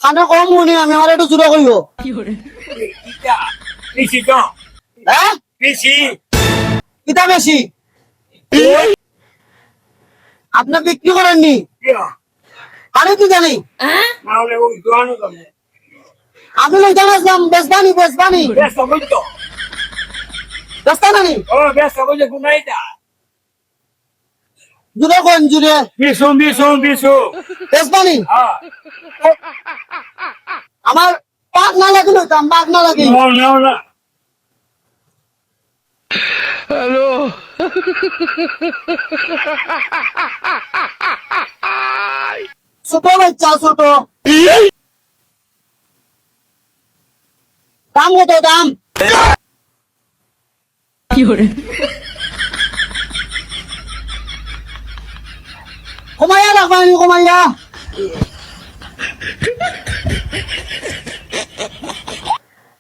খানা কম মনে আমি আমার একটু জুড়ে করিব বেশি তো হ্যাঁ বেশি কিতা বেশি আপনি বিক্রি করেননি আমি কি জানি না হলে ওই দোয়ানো যাবে আমি লইতে আসলাম বেসবানি ব্যস্ত বই তো রাস্তা নানি ও ব্যস্ত বই যে গুনাইটা জুড়ে কোন জুড়ে বিশু বেসবানি হ্যাঁ আমার পাক না লাগে লইতাম পাক না লাগে না ছোট বাচ্চা ছোট দাম কত দাম কমাইয়া রাখবানি কমাইয়া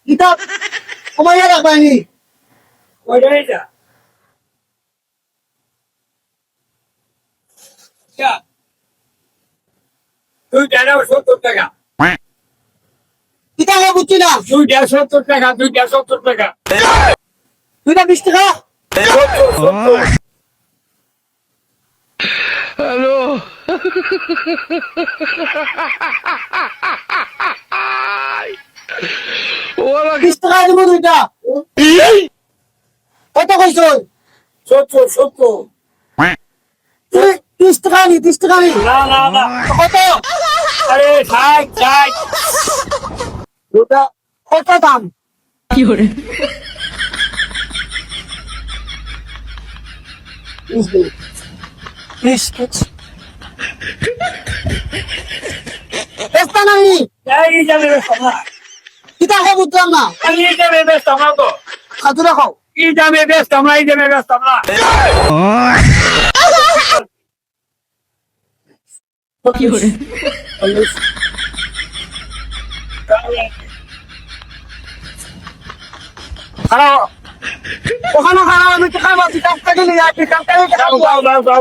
ইটা কমাইয়া রাখবানি ওইটাই যা তুই জানাও 70 টাকা ইটা আমি বুঝছি না তুই 70 টাকা তুই 70 টাকা দুইটা 20 টাকা 70 20 টাকা দিব দুইটা কত কইছ 70 30 টাকা নি 30 টাকা নি না কত আরে ছাই দুটা কত দাম এস্তা নাই এই যাবে ব্যস্ত না কিতা খাও বুঝলাম না এই যাবে ব্যস্ত না তো খাজুরা খাও এই যাবে ব্যস্ত না এই যাবে ব্যস্ত না খাও ওখানে খাও আমি তো খাবো কিতাব থেকে নিয়ে আসি কিতাব থেকে খাবো দাও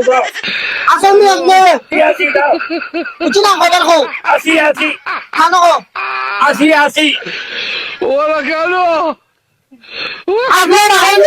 আসেন নি আপনি আসি দাও বুঝছি না খাবার খাও আসি খানো খাও আসি আপনি রাখেন